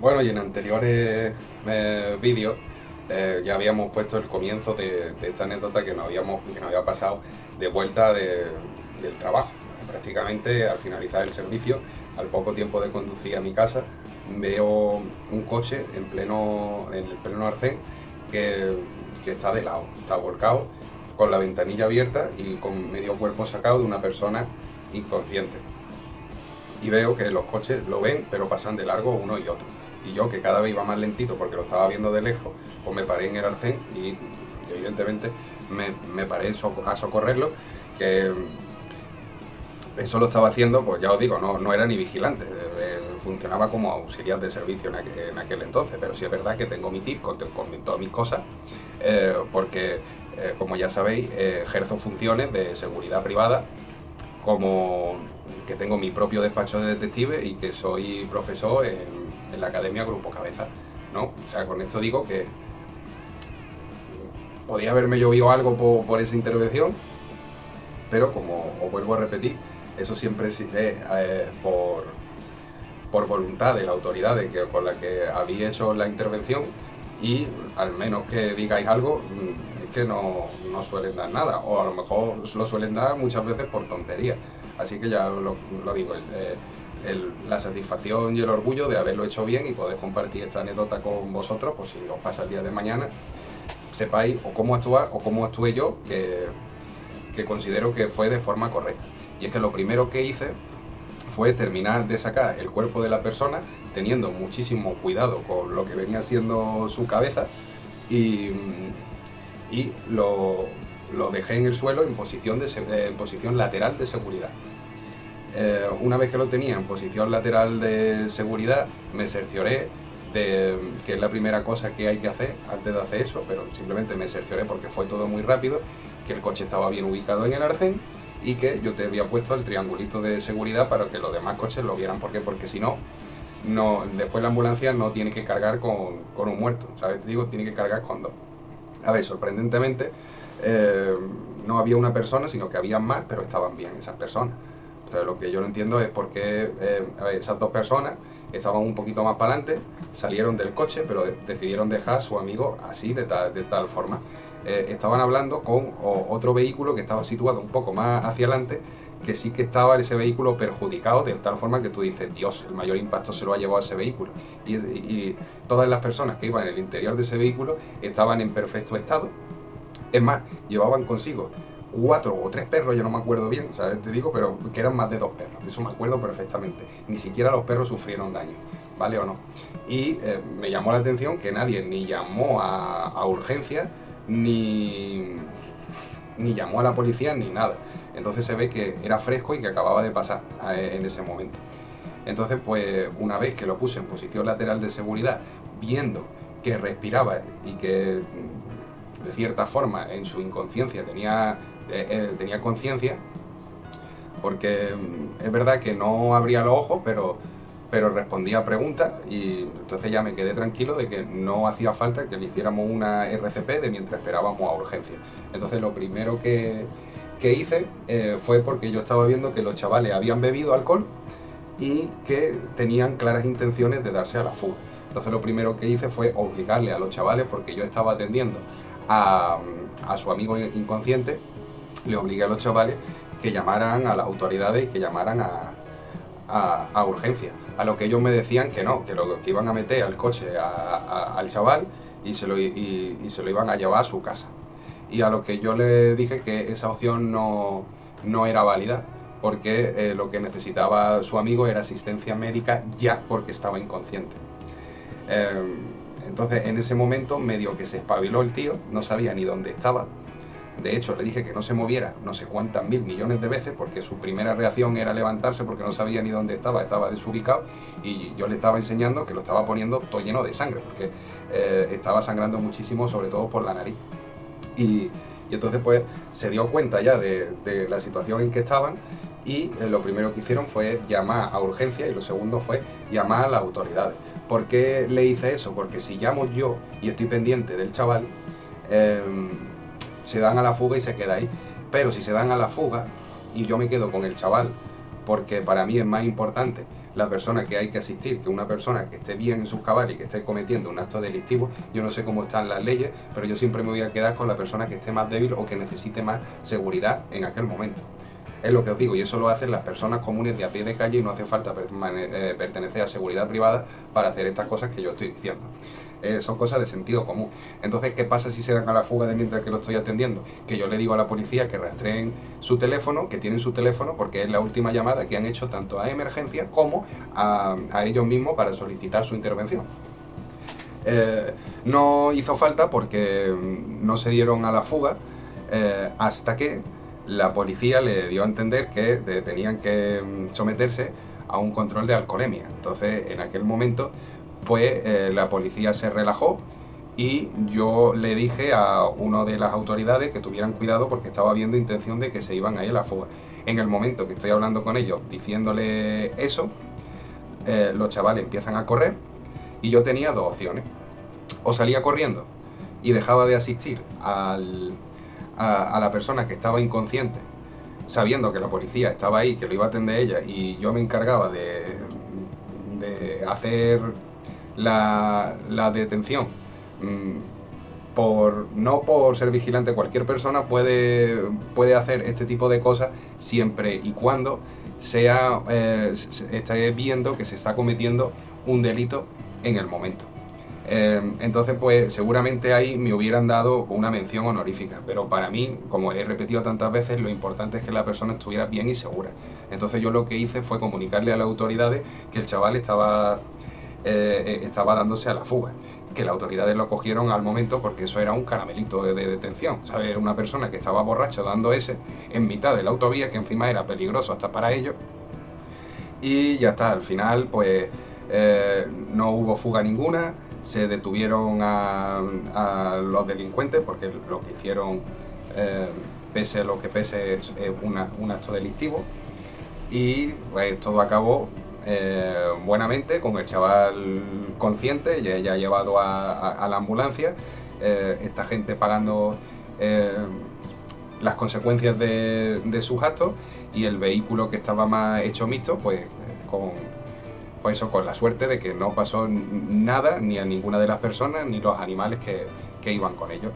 Bueno, y en anteriores vídeos ya habíamos puesto el comienzo de esta anécdota que nos había pasado de vuelta del trabajo. Prácticamente al finalizar el servicio, al poco tiempo de conducir a mi casa, veo un coche en el pleno arcén que, que está de lado, está volcado, con la ventanilla abierta y con medio cuerpo sacado de una persona inconsciente. Y veo que los coches lo ven, pero pasan de largo uno y otro. Y yo, que cada vez iba más lentito porque lo estaba viendo de lejos, pues me paré en el arcén y evidentemente me paré a socorrerlo, que eso lo estaba haciendo, pues ya os digo, no era ni vigilante, funcionaba como auxiliar de servicio en aquel entonces, pero sí es verdad que tengo mi tip con todas mis cosas, porque como ya sabéis, ejerzo funciones de seguridad privada, como que tengo mi propio despacho de detective y que soy profesor en la Academia Grupo Cabeza, ¿no? O sea, con esto digo que podía haberme llovido algo por esa intervención, pero como os vuelvo a repetir, eso siempre es por voluntad de la autoridad con la que habéis hecho la intervención, y al menos que digáis algo, es que no suelen dar nada, o a lo mejor lo suelen dar muchas veces por tontería. Así que ya lo digo, la satisfacción y el orgullo de haberlo hecho bien y poder compartir esta anécdota con vosotros, pues si os pasa el día de mañana, sepáis o cómo actuar o cómo actué yo, que considero que fue de forma correcta. Y es que lo primero que hice fue terminar de sacar el cuerpo de la persona, teniendo muchísimo cuidado con lo que venía siendo su cabeza, y, y lo dejé en el suelo en posición lateral de seguridad. Una vez que lo tenía en posición lateral de seguridad, me cercioré que es la primera cosa que hay que hacer antes de hacer eso, pero simplemente me cercioré porque fue todo muy rápido, que el coche estaba bien ubicado en el arcén y que yo te había puesto el triangulito de seguridad para que los demás coches lo vieran. ¿Por qué? Porque si no, después la ambulancia no tiene que cargar con un muerto, ¿sabes? Te digo, tiene que cargar con dos. A ver, sorprendentemente, no había una persona, sino que había más, pero estaban bien esas personas. Entonces, lo que yo no entiendo es por qué esas dos personas estaban un poquito más para adelante, salieron del coche, pero decidieron dejar a su amigo así, de tal forma. Estaban hablando con otro vehículo que estaba situado un poco más hacia adelante, que sí que estaba ese vehículo perjudicado, de tal forma que tú dices, Dios, el mayor impacto se lo ha llevado a ese vehículo. Y todas las personas que iban en el interior de ese vehículo estaban en perfecto estado. Es más, llevaban consigo 4 o 3 perros, yo no me acuerdo bien, ¿sabes? Te digo, pero que eran más de 2 perros, eso me acuerdo perfectamente. Ni siquiera los perros sufrieron daño, ¿vale o no? Y me llamó la atención que nadie ni llamó a urgencias, ni, ni llamó a la policía, ni nada. Entonces se ve que era fresco y que acababa de pasar en ese momento. Entonces, pues una vez que lo puse en posición lateral de seguridad, viendo que respiraba y que de cierta forma en su inconsciencia tenía conciencia, porque es verdad que no abría los ojos, pero respondía a preguntas, y entonces ya me quedé tranquilo de que no hacía falta que le hiciéramos una RCP de mientras esperábamos a urgencia. Entonces lo primero que hice fue porque yo estaba viendo que los chavales habían bebido alcohol y que tenían claras intenciones de darse a la fuga. Entonces lo primero que hice fue obligarle a los chavales, porque yo estaba atendiendo a, a su amigo inconsciente, le obligué a los chavales que llamaran a las autoridades y que llamaran a urgencia. A lo que ellos me decían que no, que iban a meter al coche al chaval y se lo iban a llevar a su casa. Y a lo que yo le dije que esa opción no era válida, porque lo que necesitaba su amigo era asistencia médica ya, porque estaba inconsciente. Eh, entonces en ese momento medio que se espabiló el tío, no sabía ni dónde estaba. De hecho, le dije que no se moviera no sé cuántas mil millones de veces, porque su primera reacción era levantarse porque no sabía ni dónde estaba desubicado, y yo le estaba enseñando que lo estaba poniendo todo lleno de sangre, porque estaba sangrando muchísimo, sobre todo por la nariz. Y, y entonces pues se dio cuenta ya de la situación en que estaban, y lo primero que hicieron fue llamar a urgencia, y lo segundo fue llamar a las autoridades. ¿Por qué le hice eso? Porque si llamo yo y estoy pendiente del chaval, eh, se dan a la fuga y se queda ahí. Pero si se dan a la fuga y yo me quedo con el chaval, porque para mí es más importante la persona que hay que asistir, que una persona que esté bien en sus cabales y que esté cometiendo un acto delictivo. Yo no sé cómo están las leyes, pero yo siempre me voy a quedar con la persona que esté más débil o que necesite más seguridad en aquel momento. Es lo que os digo, y eso lo hacen las personas comunes de a pie de calle y no hace falta pertenecer a seguridad privada para hacer estas cosas que yo estoy diciendo. Son cosas de sentido común. Entonces, ¿qué pasa si se dan a la fuga de mientras que lo estoy atendiendo? Que yo le digo a la policía que rastreen su teléfono, que tienen su teléfono, porque es la última llamada que han hecho tanto a emergencia como a ellos mismos para solicitar su intervención. No hizo falta porque no se dieron a la fuga hasta que la policía le dio a entender que tenían que someterse a un control de alcoholemia. Entonces, en aquel momento, pues la policía se relajó y yo le dije a una de las autoridades que tuvieran cuidado porque estaba viendo intención de que se iban a ir a la fuga. En el momento que estoy hablando con ellos, diciéndole eso, los chavales empiezan a correr y yo tenía dos opciones. O salía corriendo y dejaba de asistir a la persona que estaba inconsciente, sabiendo que la policía estaba ahí, que lo iba a atender ella, y yo me encargaba de hacer la detención. No por ser vigilante, cualquier persona puede hacer este tipo de cosas siempre y cuando esté viendo que se está cometiendo un delito en el momento. Entonces, pues seguramente ahí me hubieran dado una mención honorífica, pero para mí, como he repetido tantas veces, lo importante es que la persona estuviera bien y segura. Entonces yo lo que hice fue comunicarle a las autoridades que el chaval estaba dándose a la fuga, que las autoridades lo cogieron al momento porque eso era un caramelito de detención, ¿sabes? Era una persona que estaba borracha dando ese en mitad de la autovía, que encima era peligroso hasta para ellos, y ya está. Al final pues no hubo fuga ninguna, se detuvieron a los delincuentes porque lo que hicieron, pese a lo que pese, es un acto delictivo, y pues todo acabó buenamente, con el chaval consciente, ya llevado a la ambulancia, esta gente pagando las consecuencias de sus actos, y el vehículo que estaba más hecho mixto, pues con la suerte de que no pasó nada ni a ninguna de las personas ni los animales que iban con ellos.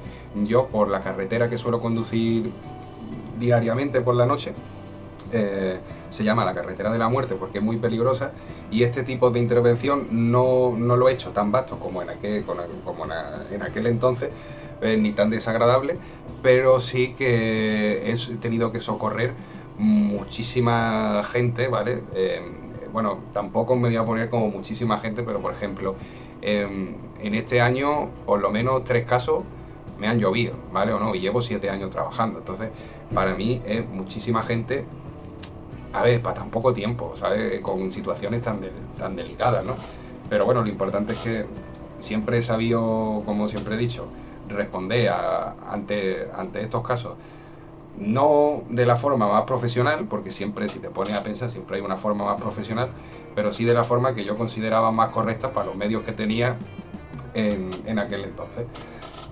Yo, por la carretera que suelo conducir diariamente por la noche, se llama la carretera de la muerte porque es muy peligrosa, y este tipo de intervención no lo he hecho tan vasto como en aquel entonces, ni tan desagradable, pero sí que he tenido que socorrer muchísima gente, ¿vale? Bueno, tampoco me voy a poner como muchísima gente, pero por ejemplo, en este año por lo menos 3 casos me han llovido, ¿vale? O no, y llevo 7 años trabajando, entonces para mí es muchísima gente, a ver, para tan poco tiempo, ¿sabes? Con situaciones tan delicadas, ¿no? Pero bueno, lo importante es que siempre he sabido, como siempre he dicho, responder ante estos casos, no de la forma más profesional, porque siempre, si te pones a pensar, siempre hay una forma más profesional, pero sí de la forma que yo consideraba más correcta para los medios que tenía en aquel entonces.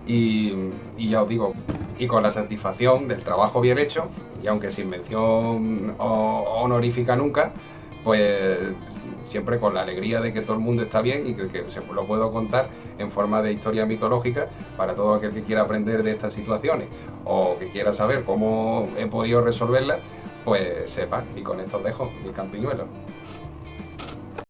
Y ya os digo, y con la satisfacción del trabajo bien hecho, y aunque sin mención honorífica nunca, pues siempre con la alegría de que todo el mundo está bien y que se lo puedo contar en forma de historia mitológica para todo aquel que quiera aprender de estas situaciones o que quiera saber cómo he podido resolverlas, pues sepa. Y con esto os dejo mi campiñuelo.